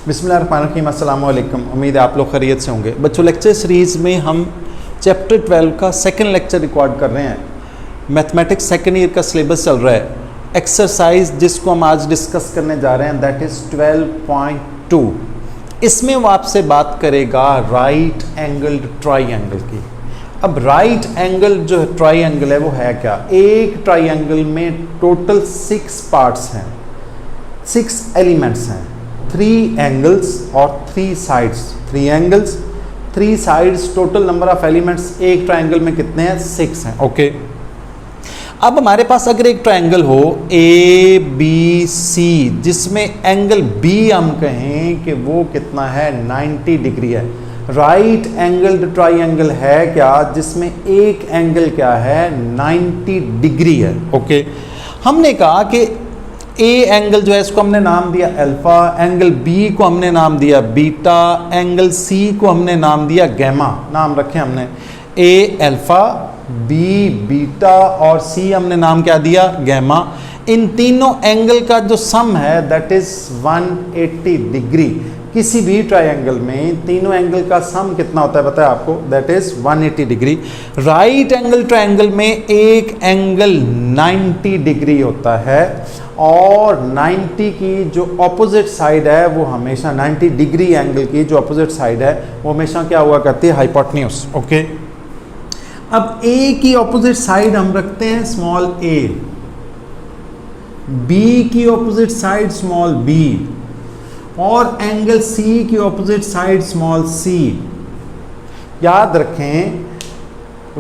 बिस्मिल्लाहिर्रहमानिर्रहीम, अस्सलाम वालेकुम। उम्मीद है आप लोग खैरियत से होंगे। बच्चों, लेक्चर सीरीज़ में हम चैप्टर 12 का सेकंड लेक्चर रिकॉर्ड कर रहे हैं। मैथमेटिक्स सेकंड ईयर का सिलेबस चल रहा है। एक्सरसाइज जिसको हम आज डिस्कस करने जा रहे हैं दैट इज़ 12.2। इसमें वो आपसे बात करेगा राइट एंगल्ड ट्राइंगल की। अब राइट एंगल जो ट्राइंगल है वो है क्या? एक ट्राइंगल में टोटल 6 पार्ट्स हैं, 6 एलिमेंट्स हैं, 3 एंगल्स और 3 sides. 3 angles, 3 sides, total number of elements एक ट्राइंगल में कितने हैं? 6 हैं। ओके, अब हमारे पास अगर एक ट्राइंगल हो ए बी सी जिसमें एंगल बी हम कहें कि वो कितना है? 90 डिग्री है। राइट एंगल्ड ट्राइंगल है क्या? जिसमें एक एंगल क्या है? 90 डिग्री है। ओके, हमने कहा कि ए एंगल जो है इसको हमने नाम दिया अल्फा, एंगल बी को हमने नाम दिया बीटा, एंगल सी को हमने नाम दिया गैमा। नाम रखे हमने ए अल्फा, बी बीटा और सी हमने नाम क्या दिया? गैमा। इन तीनों एंगल का जो सम है दैट इज 180 डिग्री। किसी भी ट्राइंगल में तीनों एंगल का सम कितना होता है बताया आपको? That is 180 degree. Right angle triangle में एक एंगल 90 डिग्री होता है और 90 की जो ऑपोजिट साइड है वो हमेशा 90 डिग्री एंगल की जो ऑपोजिट साइड है वो हमेशा क्या हुआ करती है? हाइपोटेन्यूज। ओके, अब ए की ऑपोजिट साइड हम रखते हैं स्मॉल ए, बी की ऑपोजिट साइड स्मॉल बी और एंगल सी की ऑपोजिट साइड स्मॉल सी। याद रखें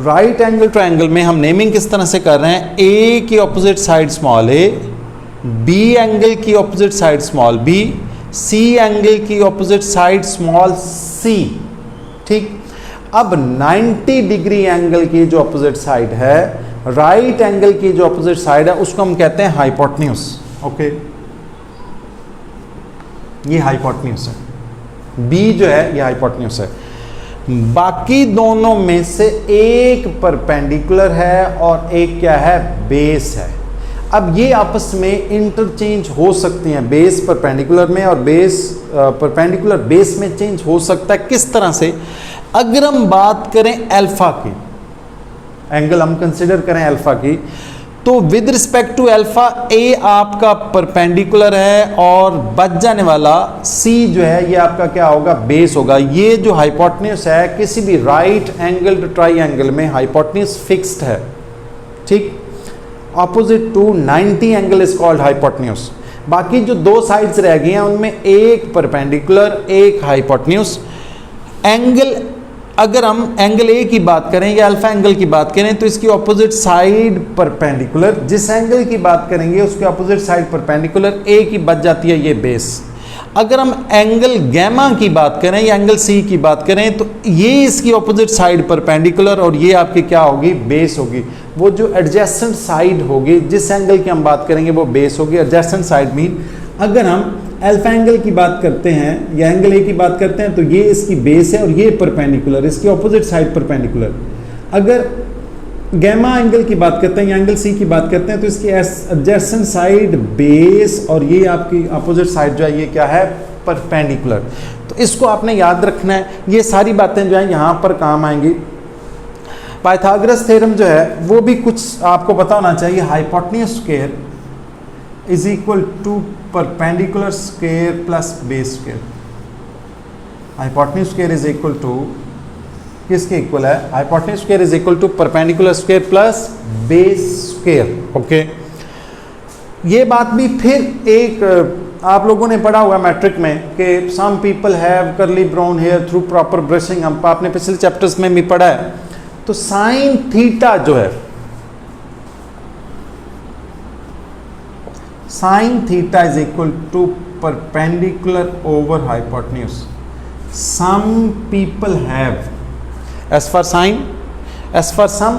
राइट एंगल ट्राइंगल में हम नेमिंग किस तरह से कर रहे हैं? ए की opposite side small A, B angle की opposite side small B, C angle की ऑपोजिट साइड स्मॉल सी। ठीक, अब 90 डिग्री एंगल की जो ऑपोजिट साइड है, राइट एंगल की जो ऑपोजिट साइड है उसको हम कहते हैं हाइपोटेन्यूज। ओके, ये हाइपोटेन्यूज है। बी जो है ये हाइपोटेन्यूज है। बाकी दोनों में से एक परपेंडिकुलर है और एक क्या है? बेस है। अब ये आपस में इंटरचेंज हो सकती हैं, बेस परपेंडिकुलर में और बेस परपेंडिकुलर बेस में चेंज हो सकता है। किस तरह से? अगर हम बात करें अल्फा की, एंगल हम कंसिडर करें अल्फा की, तो विद रिस्पेक्ट टू अल्फा ए आपका परपेंडिकुलर है और बच जाने वाला सी जो है ये आपका क्या होगा? बेस होगा। ये जो हाइपोटेन्यूज है किसी भी राइट एंगल्ड ट्राइंगल में हाइपोटेन्यूज फिक्स्ड है। ठीक, opposite to 90 angle is called hypotenuse. बाकी जो दो साइड्स रह गई हैं उनमें एक परपेंडिकुलर एक हाइपोटेन्यूज। एंगल अगर हम एंगल ए की बात करें या अल्फा एंगल की बात करें तो इसकी ऑपोजिट साइड परपेंडिकुलर, जिस एंगल की बात करेंगे उसके ऑपोजिट साइड परपेंडिकुलर, ए की बच जाती है ये बेस। अगर हम एंगल गैमा की बात करें या एंगल सी की बात करें तो ये इसकी ऑपोजिट साइड परपेंडिकुलर और ये आपकी क्या होगी? बेस होगी। वो जो एडजेसेंट साइड होगी जिस एंगल की हम बात करेंगे वो बेस होगी। एडजेसेंट साइड मीन अगर हम अल्फा एंगल की बात करते हैं या एंगल ए की बात करते हैं तो ये इसकी बेस है और ये परपेंडिकुलर, इसकी ऑपोजिट साइड परपेंडिकुलर। अगर गैमा एंगल की बात करते हैं या एंगल सी की बात करते हैं तो इसकी एडजेसेंट साइड बेस और ये आपकी ऑपोजिट साइड जो है ये क्या है? परपेंडिकुलर। तो इसको आपने याद रखना है। ये सारी बातें जो है यहाँ पर काम आएंगी। पाइथागोरस थ्योरम जो है वो भी कुछ आपको पता होना चाहिए। Hypotenuse square is equal to perpendicular square plus base square. Hypotenuse square is equal to किसके इक्वल है? Hypotenuse square is equal to perpendicular square plus base square. Okay, ये बात भी फिर एक आप लोगों ने पढ़ा हुआ मैट्रिक में कि some people have curly brown hair through proper brushing. हम आपने पिछले चैप्टर्स में भी पढ़ा है। तो साइन थीटा जो है, sine theta is equal to perpendicular over hypotenuse. Some people have, as for sine, as for some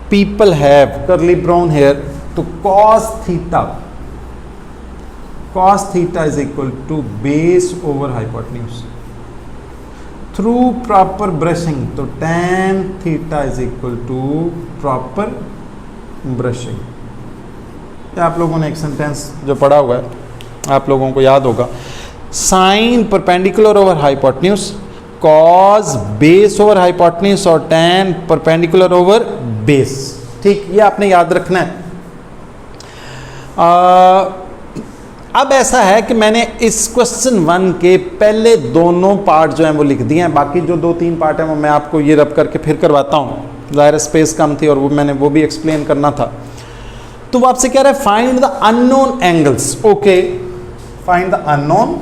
people have curly brown hair, तो cos theta is equal to base over hypotenuse. Through proper brushing, तो tan theta is equal to proper brushing। आप लोगों ने एक sentence जो पढ़ा हुआ है आप लोगों को याद होगा, sine perpendicular over hypotenuse, cos base over hypotenuse और tan परपेंडिकुलर ओवर बेस। ठीक, ये आपने याद रखना है। अब ऐसा है कि मैंने इस क्वेश्चन 1 के पहले दोनों पार्ट जो हैं वो लिख दिए हैं, बाकी जो 2-3 पार्ट हैं वो मैं आपको ये रब करके फिर करवाता हूँ, ज़ाहिर स्पेस कम थी और वो मैंने वो भी एक्सप्लेन करना था। तो वो आपसे कह रहा है find the unknown angles. Okay, find the unknown,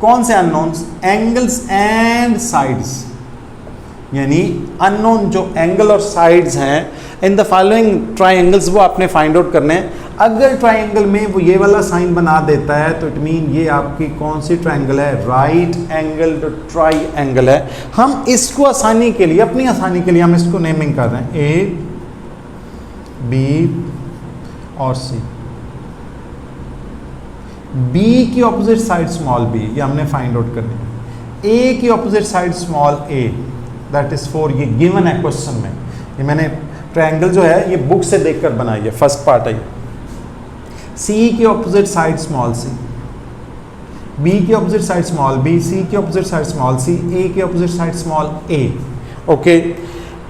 कौन से अननोन्स? एंगल्स एंड साइड्स, यानी अननोन जो एंगल और साइड्स हैं इन द फॉलोइंग ट्राइंगल्स, वो आपने फाइंड आउट करने हैं। अगर ट्राइंगल में वो ये वाला साइन बना देता है तो इट मीन ये आपकी कौन सी ट्राइंगल है? राइट एंगल ट्राइंगल है। हम इसको आसानी के लिए, अपनी आसानी के लिए हम इसको नेमिंग कर रहे हैं ए, बी और सी। बी की ऑपोजिट साइड स्मॉल बी, ये हमने फाइंड आउट करनी है। ए की opposite side small A, that is 4, ये गिवन है क्वेश्चन में। ये मैंने ट्रायंगल जो है ये बुक से देखकर बनाई है, फर्स्ट पार्ट है। सी की ऑपोजिट साइड स्मॉल सी, बी की ऑपोजिट साइड स्मॉल बी, सी की ऑपोजिट साइड स्मॉल सी, ए की ऑपोजिट साइड स्मॉल ए। ओके,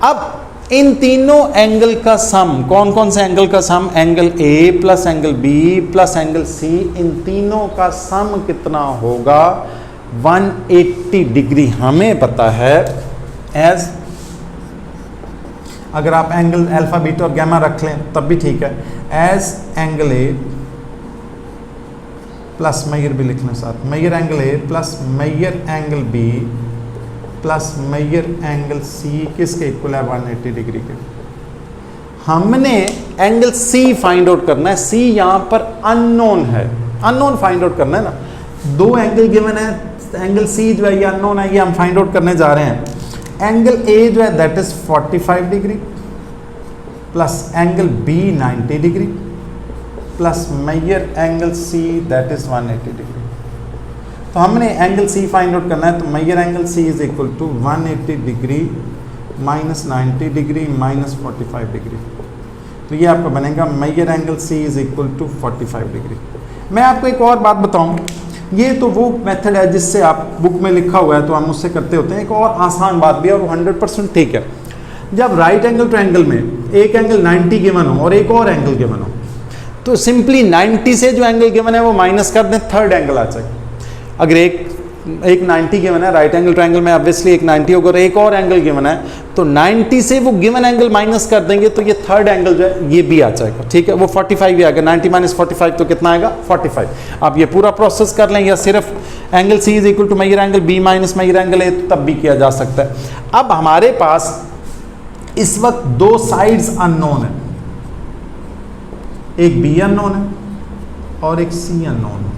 अब इन तीनों एंगल का सम, कौन कौन से एंगल का sum? Angle A plus angle B plus angle C, इन तीनों का सम कितना होगा? 180 डिग्री हमें पता है। एज अगर आप एंगल अल्फा बीटा और गैमा रख लें तब भी ठीक है। As angle A plus measure भी लिखना साथ, measure angle A plus measure angle B plus measure angle C किसके इक्वल है? 180 डिग्री के। हमने एंगल सी फाइंड आउट करना है। सी यहाँ पर अननोन है, अननोन फाइंड आउट करना है ना। दो एंगल गिवन है, एंगल सी जो है ये अननोन है, ये हम फाइंड आउट करने जा रहे हैं। एंगल ए जो है that is 45 degree plus angle B 90 degree plus measure angle C that is 180 degree. तो हमने एंगल सी फाइंड आउट करना है, तो measure angle C is equal to 180 degree minus 90 degree minus 45 degree. तो ये आपका बनेगा measure angle C is equal to 45 degree. मैं आपको एक और बात बताऊं, ये तो वो मेथड है जिससे आप बुक में लिखा हुआ है तो हम उससे करते होते हैं। एक और आसान बात भी है और 100% ठीक है। जब राइट एंगल ट्रायंगल में एक एंगल 90 गिवन हो और एक और एंगल गिवन हो, तो सिंपली 90 से जो एंगल गिवन है वो माइनस कर दें, थर्ड एंगल आ जाए। अगर एक 90 गिवन है राइट एंगल ट्रायंगल में, ऑब्वियसली एक 90 होगा और एक और एंगल गिवन है, तो 90 से वो गिवन एंगल माइनस कर देंगे तो ये थर्ड एंगल जो है ये भी आ जाएगा। ठीक है, वो 45 भी आएगा। 90 माइनस 45 तो कितना आएगा? 45। आप ये पूरा प्रोसेस कर लें, या सिर्फ angle C is equal to measure angle B minus measure angle A, तो तब भी किया जा सकता है। अब हमारे पास इस वक्त दो साइड्स अननोन है, एक बी अननोन है और एक सी अननोन है।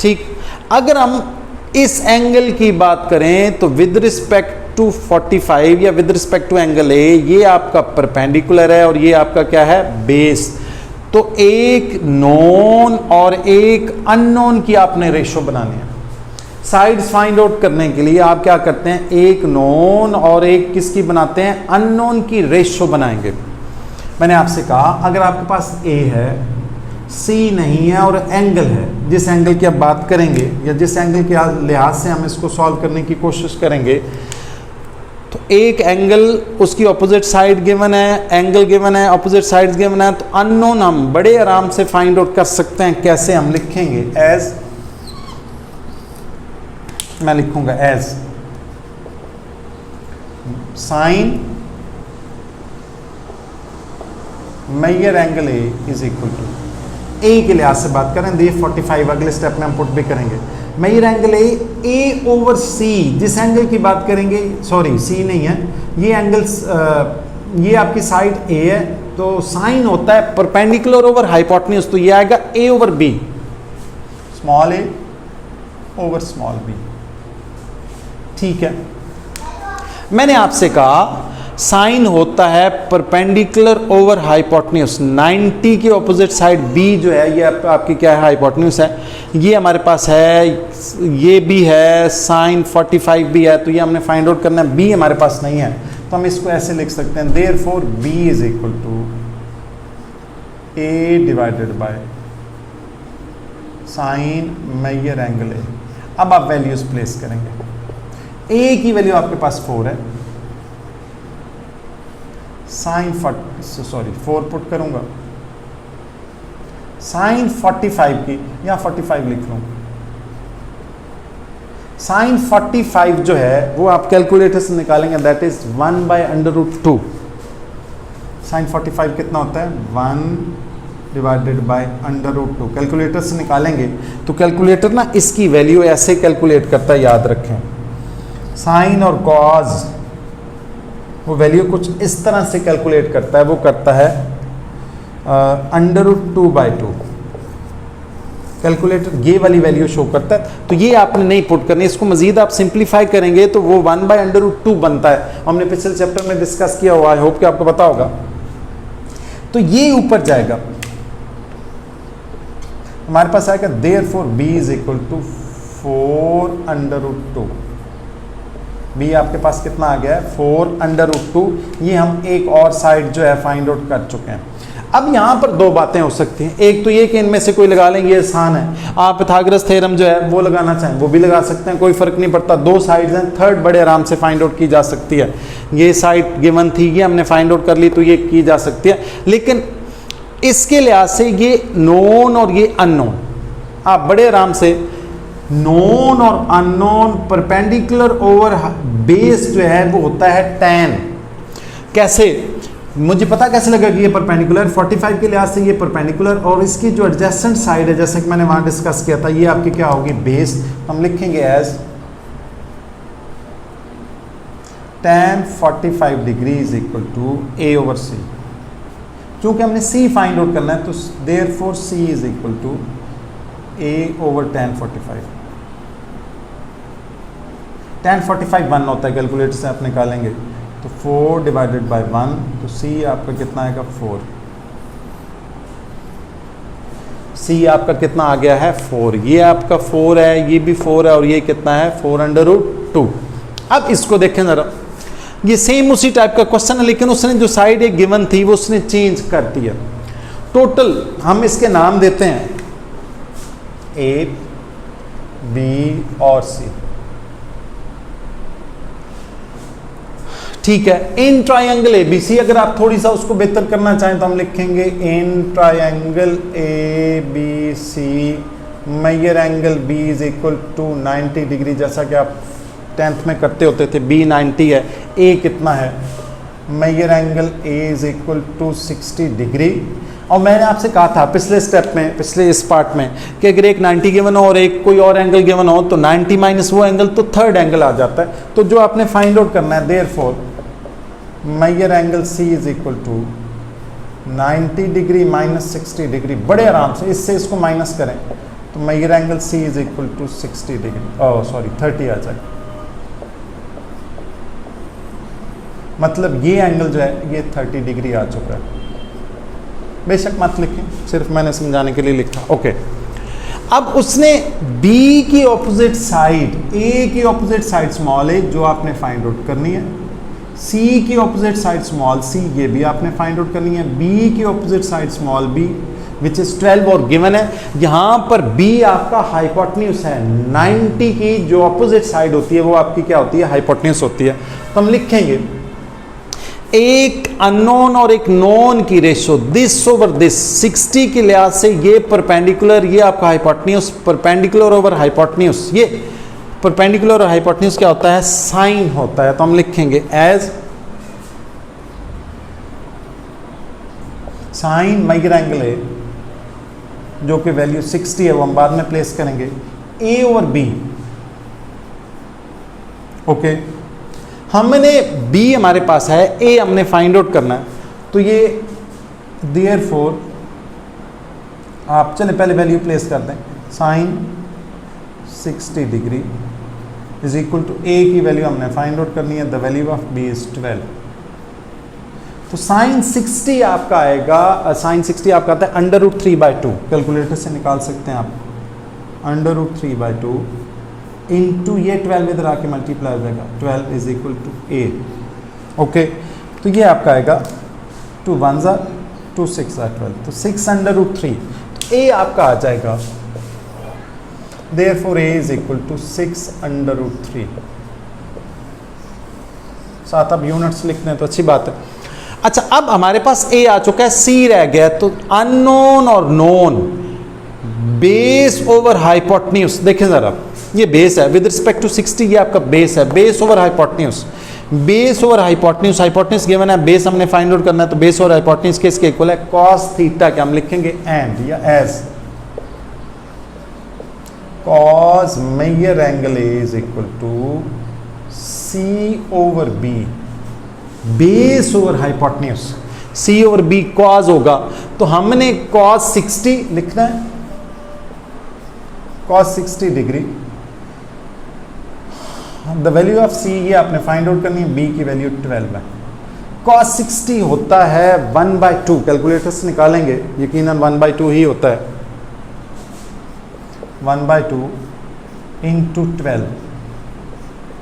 ठीक, अगर हम इस एंगल की बात करें तो विद रिस्पेक्ट टू 45 या with respect to angle A, ये आपका परपेंडिकुलर है और ये आपका क्या है? बेस। तो एक नोन और एक अननोन की आपने रेशो बनानी है। साइड्स फाइंड आउट करने के लिए आप क्या करते हैं? एक नोन और एक किसकी बनाते हैं? अननोन की रेशो बनाएंगे। मैंने आपसे कहा अगर आपके पास ए है, सी नहीं है और एंगल है, जिस एंगल की आप बात करेंगे या जिस एंगल के लिहाज से हम इसको सॉल्व करने की कोशिश करेंगे, तो एक एंगल उसकी ऑपोजिट साइड गिवन है, एंगल गिवन है, ऑपोजिट साइड्स गिवन है, तो अननोन हम बड़े आराम से फाइंड आउट कर सकते हैं। कैसे? हम लिखेंगे एज, मैं लिखूंगा as sine major angle A is equal to, ए के लिहाज से बात करें, ये 45 अगले स्टेप में हम पुट भी करेंगे। मेजर एंगल ए ओवर सी, जिस एंगल की बात करेंगे, सॉरी सी नहीं है, ये एंगल्स, ये आपकी साइड ए है, तो साइन होता है परपेंडिकुलर ओवर हाइपोटेन्यूज, तो ये आएगा ए ओवर बी, स्मॉल ए ओवर स्मॉल बी। ठीक है, मैंने आपसे कहा साइन होता है परपेंडिकुलर ओवर हाइपोटेन्यूज, 90 के ऑपोजिट साइड बी जो है ये आपकी क्या है? हाइपोटेन्यूज है। ये हमारे पास है, ये भी है, साइन 45 भी है, तो ये हमने फाइंड आउट करना है। बी हमारे पास नहीं है तो हम इसको ऐसे लिख सकते हैं, therefore B is equal to A divided by sine major angle A. अब आप वैल्यूज प्लेस करेंगे। ए की वैल्यू आपके पास 4 है, साइन 4 पुट करूंगा, साइन 45 की या 45 लिख लूं। साइन 45 जो है वो आप कैलकुलेटर से निकालेंगे, दैट इज 1/√2। साइन 45 कितना होता है? 1/√2। कैलकुलेटर से निकालेंगे तो कैलकुलेटर ना इसकी वैल्यू ऐसे कैलकुलेट करता है, याद रखें। साइन और कॉज वो वैल्यू कुछ इस तरह से कैलकुलेट करता है, वो करता है √2/2। कैलकुलेटर ये वाली वैल्यू शो करता है, तो ये आपने नहीं पुट करनी। इसको मजीद आप सिंप्लीफाई करेंगे तो वो 1/√2 बनता है। हमने पिछले चैप्टर में डिस्कस किया हुआ, आई होप कि आपको पता होगा। तो ये ऊपर जाएगा, हमारे पास आएगा देयरफॉर b = 4/√2। b आपके पास कितना आ गया है? 4/√2। ये हम एक और साइड जो है फाइंड आउट कर चुके हैं। अब यहाँ पर दो बातें हो सकती हैं। एक तो ये कि इनमें से कोई लगा लेंगे, ये आसान है। आप पाइथागोरस थ्योरम जो है वो लगाना चाहें वो भी लगा सकते हैं, कोई फर्क नहीं पड़ता। दो साइड्स हैं, थर्ड बड़े आराम से फाइंड आउट की जा सकती है। ये साइड गिवन थी, ये हमने फाइंड आउट कर ली, तो ये की जा सकती है। लेकिन इसके लिहाज से ये नोन और ये अननोन, आप बड़े आराम से नोन और अननोन परपेंडिकुलर ओवर बेस जो है वो होता है tan। कैसे? मुझे पता कैसे लगा कि ये परपेंडिकुलर 45 के लिहाज से ये परपेंडिकुलर, और इसकी जो एडजेसेंट साइड है जैसे कि मैंने वहां डिस्कस किया था, ये आपकी क्या होगी? बेस। हम लिखेंगे एज tan 45 डिग्री = A/C। क्योंकि हमने C फाइंड आउट करना है तो देयरफॉर C = A/tan 45। tan 45 1 होता है, कैलकुलेटर से आप निकालेंगे तो 4/1, तो C आपका कितना आएगा? 4। C आपका कितना आ गया है? 4। ये आपका 4 है, ये भी 4 है, और ये कितना है? 4/2। अब इसको देखें जरा, ये सेम उसी टाइप का क्वेश्चन है, लेकिन उसने जो साइड एक गिवन थी वो उसने चेंज कर दिया। टोटल हम इसके नाम देते हैं A, B और C। ठीक है। इन ट्रायंगल ABC, अगर आप थोड़ी सा उसको बेहतर करना चाहें तो हम लिखेंगे in triangle ABC measure angle B = 90 degree, जैसा कि आप 10th में करते होते थे। B 90 है, A कितना है? Measure angle A = 60 degree. और मैंने आपसे कहा था पिछले स्टेप में, पिछले इस पार्ट में, कि अगर एक 90 गिवन हो और एक कोई और एंगल गिवन हो तो 90 माइनस वो एंगल तो थर्ड एंगल आ जाता है। तो जो आपने फाइंड आउट करना है, therefore measure angle C = 90 degree - 60 degree. बड़े आराम से इससे इसको माइनस करें तो मेजर एंगल C = 60 डिग्री, 30 आ जाएगा। मतलब ये एंगल जो है ये 30 डिग्री आ चुका है। बेशक मत लिखें, सिर्फ मैंने समझाने के लिए लिखा। ओके। अब उसने B की ऑपोजिट साइड, A की ऑपोजिट साइड स्मॉल a जो आपने फाइंड आउट करनी है, C की ऑपोजिट साइड स्मॉल c ये भी आपने फाइंड आउट करनी है, B की opposite side small b which is 12 और गिवन है। यहाँ पर B आपका हाइपोटेन्यूज है। 90 की जो ऑपोजिट साइड होती है वो आपकी क्या होती है? हाइपोटेन्यूज होती है। तो हम लिखेंगे एक अननोन और एक नोन की रेशो दिस ओवर दिस 60 के लिहाज से ये परपेंडिकुलर, ये आपका हाइपोटेन्यूज, परपेंडिकुलर ओवर हाइपोटेन्यूज। ये परपेंडिकुलर और हाइपोटेन्यूज क्या होता है? साइन होता है। तो हम लिखेंगे एज साइन मेजर एंगल है जो कि वैल्यू 60 है, वो हम बाद में प्लेस करेंगे, A/B। ओके। हमने B हमारे पास है, A हमने फाइंड आउट करना है, तो ये देयरफॉर आप चले पहले वैल्यू प्लेस कर दें। साइन 60 डिग्री = A की वैल्यू हमने फाइंड आउट करनी है, the value of B is 12। तो साइन 60 आपका आएगा, साइन 60 आपका आता है √3/2। कैलकुलेटर से निकाल सकते हैं आप, √3/2 इंटू ये 12 इधर आके मल्टीप्लाई हो जाएगा, 12 = A। ओके। तो ये आपका आएगा 2 1 2 6 12, तो 6/√3। तो A आपका आ जाएगा therefore A is equal to 6√3। साथ अब यूनिट्स लिखते हैं तो अच्छी बात है। अच्छा, अब हमारे पास ए आ चुका है, सी रह गया, तो अननोन और नोन, बेस ओवर हाइपोटेन्यूज। देखें जरा, ये बेस है विद रिस्पेक्ट टू 60, ये आपका बेस है, base over hypotenuse. Base over hypotenuse, hypotenuse given है, बेस हमने फाइंड आउट करना है, तो बेस ओवर हाइपोटेन्यूज किसके इक्वल है? कॉस थीटा के हम लिखेंगे एंड या as cos major angle A is equal to C over B, base over hypotenuse, C over B cos होगा, तो हमने कॉस 60 लिखना है, cos 60 degree. The value of C ये आपने फाइंड आउट करनी है, बी की वैल्यू 12 है। कॉस 60 होता है 1/2, कैलकुलेटर से निकालेंगे, यकीनन 1/2 ही होता है, 1/2 इंटू 12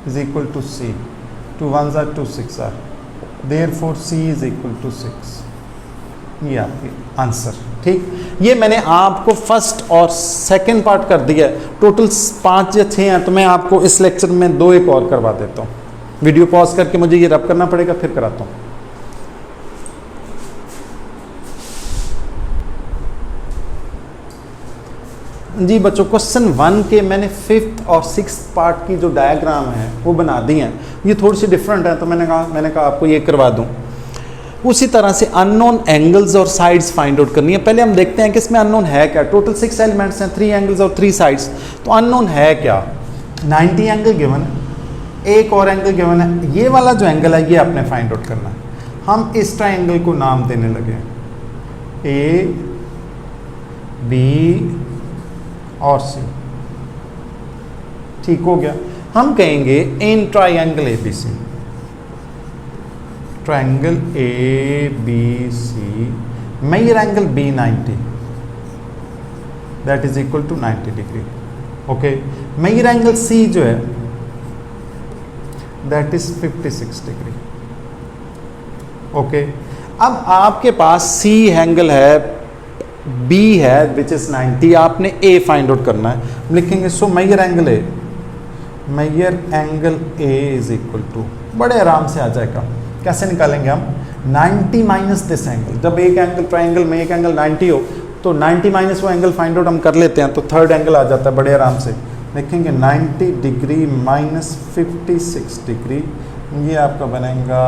इज इक्वल टू सी, 2 1s are 2 6 are, therefore C is equal to 6। ये आपके आंसर। ठीक, ये मैंने आपको फर्स्ट और सेकंड पार्ट कर दिया है, टोटल 5 या 6 हैं, तो मैं आपको इस लेक्चर में 2 एक और करवा देता हूँ। वीडियो पॉज करके मुझे ये रब करना पड़ेगा, फिर कराता हूँ। जी बच्चों, क्वेश्चन 1 के मैंने 5th और 6th पार्ट की जो डायग्राम है वो बना दी हैं, ये थोड़ी सी डिफरेंट है, तो मैंने कहा आपको ये करवा दूं। उसी तरह से अननोन एंगल्स और साइड्स फाइंड आउट करनी है। पहले हम देखते हैं कि इसमें अननोन है क्या। टोटल 6 एलिमेंट्स हैं, 3 एंगल्स और 3 साइड्स, तो अननोन है क्या? 90 एंगल गिवन है, एक और एंगल गिवन है, ये वाला जो एंगल है ये आपने फाइंड आउट करना है। हम इस ट्रायंगल को नाम देने लगे ए, बी और सी। ठीक हो गया। हम कहेंगे in triangle A B C, triangle A B C, measure angle B 90, that is equal to 90 degree. Okay, measure angle C जो है दैट इज 56 डिग्री। ओके, अब आपके पास सी एंगल है, बी है विच इज 90, आपने ए फाइंड आउट करना है। हम लिखेंगे so measure angle A, measure angle A is equal to, बड़े आराम से आ जाएगा। कैसे निकालेंगे हम? 90 माइनस दिस एंगल। जब एक एंगल ट्रायंगल में एक एंगल 90 हो तो 90 माइनस वो एंगल फाइंड आउट हम कर लेते हैं, तो थर्ड एंगल आ जाता है बड़े आराम से। लिखेंगे 90 डिग्री माइनस 56 डिग्री, ये आपका बनेगा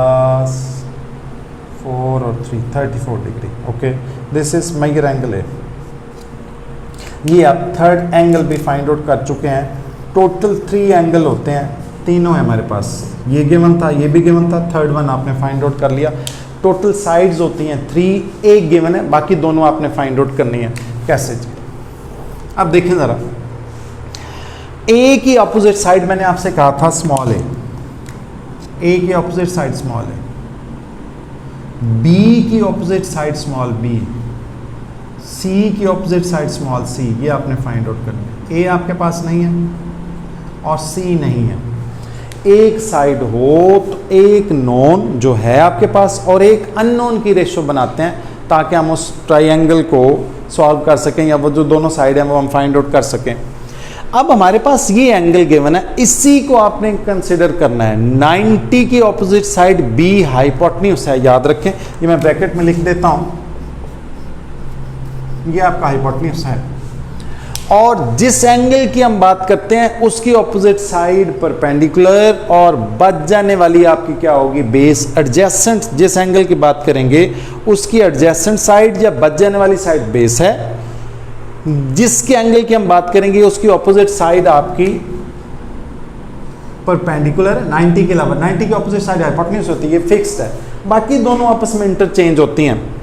4 और 3 34 degree. Okay, this is measure angle A. ये आप थर्ड एंगल भी फाइंड आउट कर चुके हैं। टोटल 3 एंगल होते हैं, तीनों है हमारे पास, ये गिवन था, ये भी गिवन था, थर्ड वन आपने फाइंड आउट कर लिया। टोटल साइड्स होती हैं 3, एक गिवन है, बाकी दोनों आपने फाइंड आउट करनी है। कैसे जी? अब देखें ज़रा, ए की अपोजिट साइड मैंने आपसे कहा था स्मॉल ए की opposite side small A, B की ऑपोजिट साइड स्मॉल बी, सी की ऑपोजिट साइड स्मॉल सी, ये आपने फाइंड आउट करना है। ए आपके पास नहीं है और सी नहीं है। एक साइड हो तो एक नोन जो है आपके पास और एक अननोन की रेशो बनाते हैं, ताकि हम उस ट्रायंगल को सॉल्व कर सकें, या वो जो दोनों साइड हैं वो हम फाइंड आउट कर सकें। अब हमारे पास ये एंगल गिवन है, इसी को आपने कंसिडर करना है। 90 की ऑपोजिट साइड बी हाइपोटेन्यूज है, याद रखें, ये मैं ब्रैकेट में लिख देता हूं, ये आपका हाइपोटेन्यूज है। और जिस एंगल की हम बात करते हैं उसकी ऑपोजिट साइड परपेंडिकुलर, और बच जाने वाली आपकी क्या होगी? बेस। एडजेसेंट जिस एंगल की बात करेंगे उसकी एडजेसेंट साइड या बच जाने वाली साइड बेस है, जिसके एंगल की हम बात करेंगे उसकी ऑपोजिट साइड आपकी परपेंडिकुलर है। 90 के अलावा 90 की ऑपोजिट साइड हाइपोटेन्यूज होती है, ये फिक्स्ड है, बाकी दोनों आपस में इंटरचेंज होती हैं।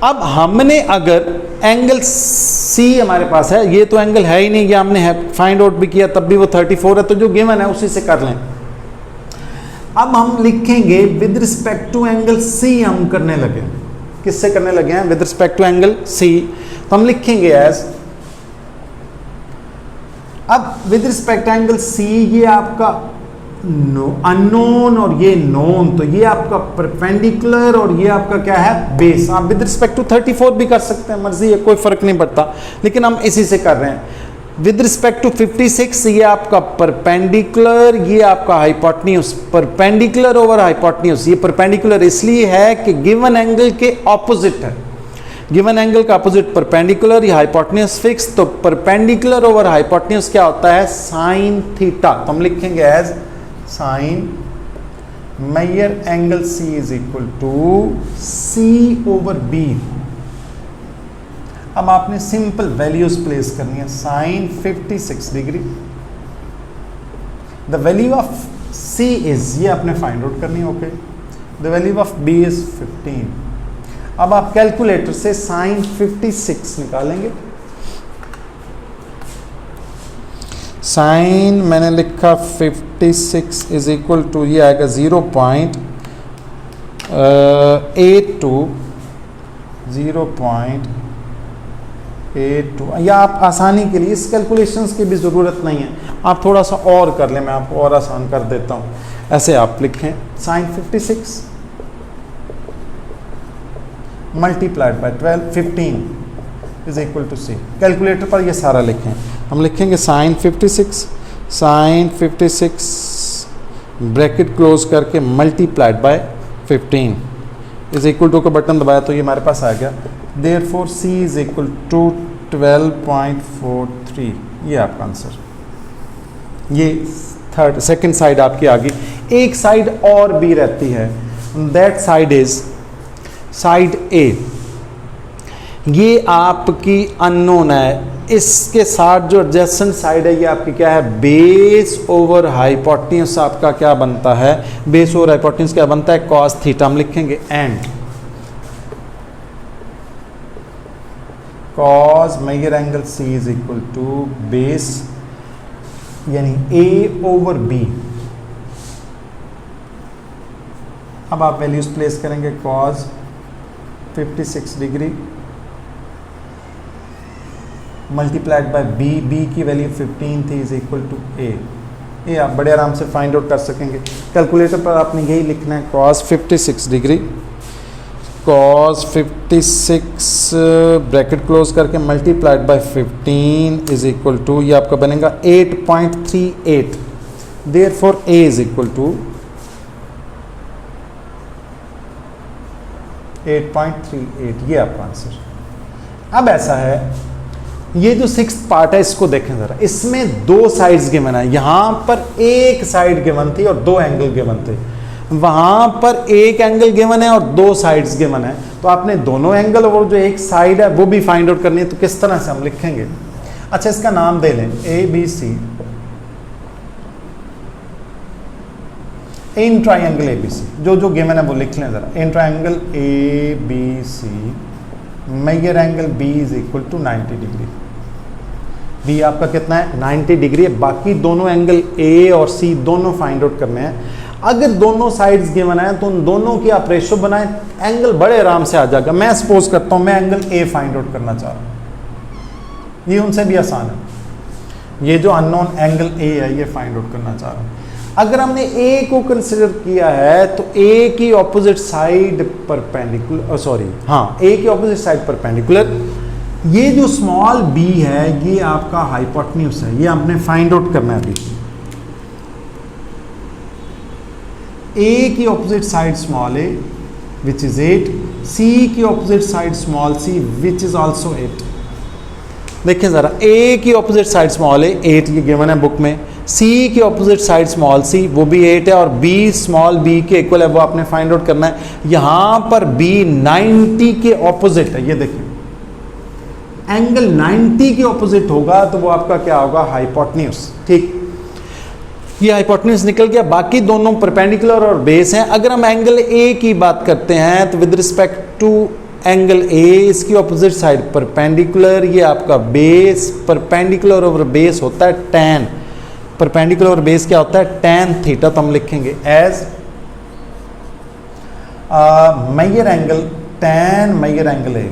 अब हमने अगर एंगल सी हमारे पास है, ये तो एंगल है ही नहीं, ये हमने फाइंड आउट भी किया तब भी वो 34 है, तो जो गिवन है उसी से कर लें। अब हम लिखेंगे with respect to angle C, हम करने लगे, किससे करने लगे हैं? With respect to angle C. तो हम लिखेंगे एज, अब विद रिस्पेक्ट एंगल सी, ये आपका अननोन और ये नोन, तो ये आपका परपेंडिकुलर और ये आपका क्या है? बेस। आप विद रिस्पेक्ट टू 34 भी कर सकते हैं, मर्जी है, कोई फर्क नहीं पड़ता, लेकिन हम इसी से कर रहे हैं। विद रिस्पेक्ट टू 56 ये आपका परपेंडिकुलर, ये आपका हाइपोटेन्यूज, परपेंडिकुलर ओवर हाइपोटेन्यूज। ये परपेंडिकुलर इसलिए है कि गिवन एंगल के ऑपोजिट है, गिवन एंगल का ऑपोजिट परपेंडिकुलर, ये हाइपोटेन्यूज फिक्स, तो परपेंडिकुलर ओवर हाइपोटेन्यूज क्या होता है, साइन थीटा। तो हम लिखेंगे as sine major angle C is equal to C over B। अब आपने सिंपल वैल्यूज प्लेस करनी है। Sine 56 degree, the value of C is, ये आपने फाइंड आउट करनी है, okay. The value of B is 15। अब आप कैलकुलेटर से साइन 56 निकालेंगे। साइन मैंने लिखा 56 इज इक्वल टू, ये आएगा 0.82 या आप आसानी के लिए इस कैलकुलेशंस की भी ज़रूरत नहीं है, आप थोड़ा सा और कर लें, मैं आपको और आसान कर देता हूँ। ऐसे आप लिखें sine 56 multiplied by 12 15 is equal to C। Calculator पर ये सारा लिखें। हम लिखेंगे साइन 56 ब्रैकेट क्लोज करके multiplied by 15 is equal to का बटन दबाया तो ये हमारे पास आ गया। Therefore C is equal to 12.43। ये आपका आंसर। ये सेकंड साइड आपकी आ गई। एक साइड और भी रहती है, that side is side A। ये आपकी अननोन है, इसके साथ जो एडजेसेंट साइड है ये आपकी क्या है, बेस ओवर हाइपोटेन्यूज आपका क्या बनता है, बेस ओवर हाइपोटेन्यूज क्या बनता है, कॉस थीटा। हम लिखेंगे and cos major angle C is equal to base यानी A ओवर B। अब आप वैल्यूज प्लेस करेंगे, cos 56 degree multiplied by B की वैल्यू 15 थी, इज इक्वल टू A। ये आप बड़े आराम से फाइंड आउट कर सकेंगे। कैलकुलेटर पर आपने यही लिखना है, cos 56 degree, cos 56 bracket close करके multiplied by 15 is equal to, ये आपका बनेगा 8.38। Therefore A is equal to 8.38। ये आपका आंसर। अब ऐसा है, ये जो सिक्स्थ पार्ट है इसको देखें जरा, इसमें दो साइड्स गिवन है। यहां पर एक साइड गिवन थी और दो एंगल गिवन थे, वहां पर एक एंगल गिवन है और दो साइड्स गिवन है। तो आपने दोनों एंगल और जो एक साइड है वो भी फाइंड आउट करनी है। तो किस तरह से हम लिखेंगे, अच्छा इसका नाम दे लें ABC इन ट्राइंगल ABC। जो गिवन है वो लिख लें जरा। In triangle ABC measure angle B is equal to 90 degree. B आपका कितना है, 90 डिग्री है। बाकी दोनों एंगल A और C दोनों फाइंड आउट करने हैं। अगर दोनों साइड्स गिवन है तो उन दोनों की आप रेशो बनाएं, एंगल बड़े आराम से आ जाएगा। मैं सपोज करता हूं मैं एंगल A फाइंड आउट करना चाह रहा हूं, ये उनसे भी आसान है। ये जो अननोन एंगल A है ये फाइंड आउट करना चाह रहा हूं। अगर हमने A को कंसिडर किया है तो A की ऑपोजिट साइड परपेंडिकुलर, A की ऑपोजिट साइड परपेंडिकुलर। ये जो स्मॉल b है ये आपका हाइपोटेन्यूज है, ये आपने फाइंड आउट करना है। अभी A की opposite side small a which is 8, C की opposite side small c which is also 8। देखिए जरा, A की ऑपोजिट साइड स्मॉल a 8 ये गिवन है बुक में, C की ऑपोजिट साइड स्मॉल c वो भी 8 है और B स्मॉल b के इक्वल है, वो आपने फाइंड आउट करना है। यहां पर B 90 के ऑपोजिट है। ये देखिए एंगल 90 के ऑपोजिट होगा तो वो आपका क्या होगा, हाइपोटेन्यूज। ठीक, ये हाइपोटेन्यूज निकल गया। बाकी दोनों परपेंडिकुलर और बेस हैं। अगर हम एंगल A की बात करते हैं तो with respect to angle A इसकी ऑपोजिट साइड परपेंडिकुलर, ये आपका बेस, परपेंडिकुलर ओवर बेस होता है tan। परपेंडिकुलर और बेस क्या होता है, tan थीटा। तो हम लिखेंगे as measure angle tan measure angle A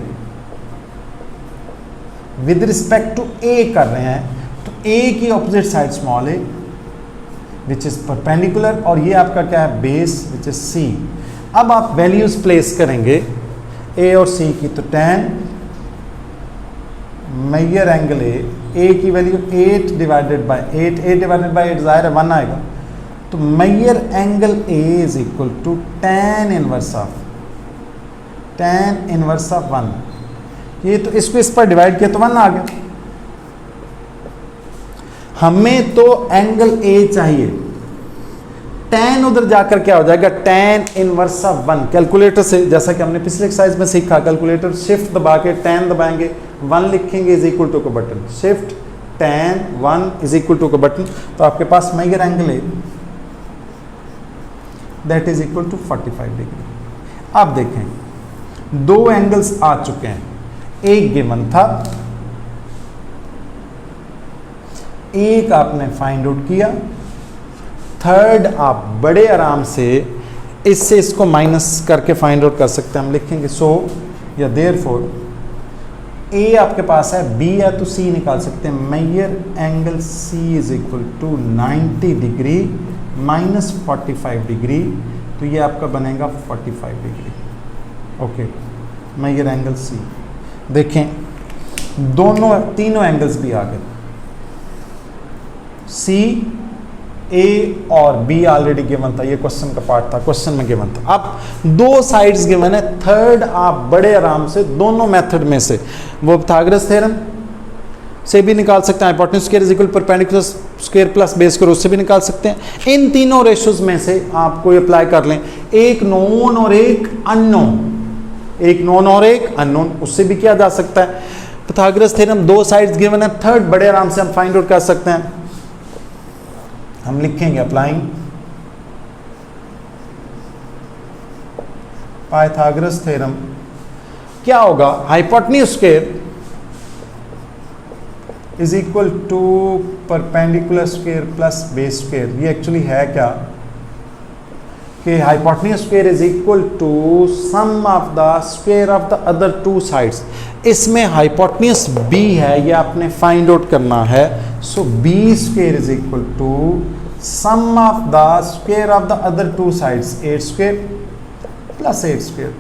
with respect to A कर रहे हैं तो A की opposite side small a which is perpendicular और ये आपका क्या है, बेस विच इज C। अब आप वैल्यूज प्लेस करेंगे A और C की, तो tan मेजर एंगल ए की value 8 divided by 8, 8 divided by 8 ज़ाहिर है 1 आएगा, तो measure angle A is equal to tan inverse of 1। ये तो इसको इस पर डिवाइड किया तो 1 आ गया। हमें तो एंगल ए चाहिए, tan उधर जाकर क्या हो जाएगा, tan इनवर्स ऑफ 1। कैलकुलेटर से, जैसा कि हमने पिछले एक्सरसाइज में सीखा, कैलकुलेटर शिफ्ट दबा के tan दबाएंगे, 1 लिखेंगे इज इक्वल टू का button, shift tan 1 is equal to का बटन, तो आपके पास major angle A that is equal to 45 degree. अब देखें दो एंगल्स आ चुके हैं, एक गिवन था, एक आपने फाइंड आउट किया, थर्ड आप बड़े आराम से इससे इसको माइनस करके फाइंड आउट कर सकते हैं। हम लिखेंगे सो या देयरफॉर ए आपके पास है, बी है तो सी निकाल सकते हैं। Measure angle C is equal to 90 degree minus 45 degree, तो ये आपका बनेगा 45 degree. Okay, measure angle C. देखें तीनों एंगल्स भी आ गए, सी, ए और बी ऑलरेडी गिवन था, ये क्वेश्चन का पार्ट था, क्वेश्चन में गिवन था। अब दो साइड्स गिवन है, थर्ड आप बड़े आराम से दोनों मेथड में से, वो पाइथागोरस थ्योरम से भी निकाल सकते हैं, hypotenuse square is equal perpendicular square plus base square, उससे भी निकाल सकते हैं। इन तीनों रेशियोज में से आपको अप्लाई कर लें, एक नोन और एक अननोन, एक नोन और एक अननोन, उससे भी किया जा सकता है। पाइथागोरस थ्योरम, दो साइड्स गिवन है, थर्ड बड़े आराम से हम फाइंड आउट कर सकते हैं। हम लिखेंगे अप्लाइंग पाइथागोरस थ्योरम, क्या होगा, hypotenuse square is equal to perpendicular square plus base square. ये एक्चुअली है क्या कि hypotenuse square is equal to sum of the square of the other two sides. इसमें हाइपोटेन्यूज बी है, ये आपने फाइंड आउट करना है। So B square is equal to sum of the square of the other two sides, 8 square plus 8 square,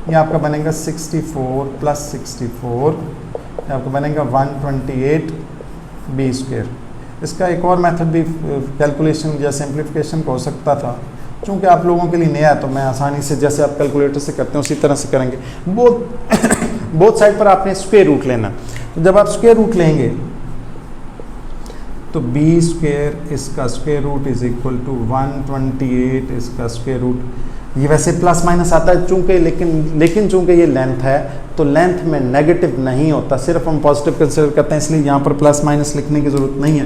ये आपका बनेगा 64 plus 64, ये आपका बनेगा 128 बी स्क्वायर। इसका एक और मेथड भी कैलकुलेशन या सिंप्लीफिकेशन का हो सकता था, चूँकि आप लोगों के लिए नया है तो मैं आसानी से, जैसे आप कैलकुलेटर से करते हैं उसी तरह से करेंगे। बोथ साइड पर आपने स्क्वायर रूट लेना, तो जब आप स्क्वायर रूट लेंगे तो बी स्क्वायर इसका square root is equal to 128 इसका स्क्वायर रूट। ये वैसे प्लस माइनस आता है चूँकि, लेकिन चूँकि ये लेंथ है तो लेंथ में नेगेटिव नहीं होता, सिर्फ हम पॉजिटिव कंसिडर करते हैं, इसलिए यहाँ पर प्लस माइनस लिखने की ज़रूरत नहीं है।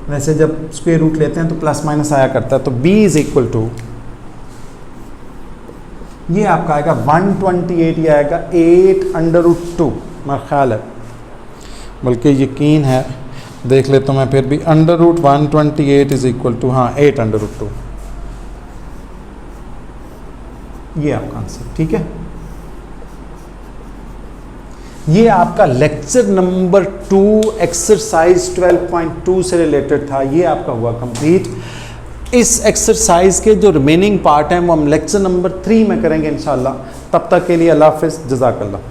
वैसे जब स्क्वायर रूट लेते हैं तो प्लस माइनस आया करता है। तो b इज इक्वल टू, ये आपका आएगा 128, ये आएगा 8√2, मेरा ख्याल है, बल्कि यकीन है, देख लेता हूँ मैं फिर भी, √128 इज इक्वल टू, हाँ 8√2, ये आपका आंसर। ठीक है, ये आपका लेक्चर नंबर 2 एक्सरसाइज 12.2 से रिलेटेड था, ये आपका हुआ कंप्लीट। इस एक्सरसाइज के जो रिमेनिंग पार्ट हैं वो हम लेक्चर नंबर 3 में करेंगे इंशाल्लाह। तब तक के लिए अल्लाह हाफ़िज़, जज़ाकल्लाह।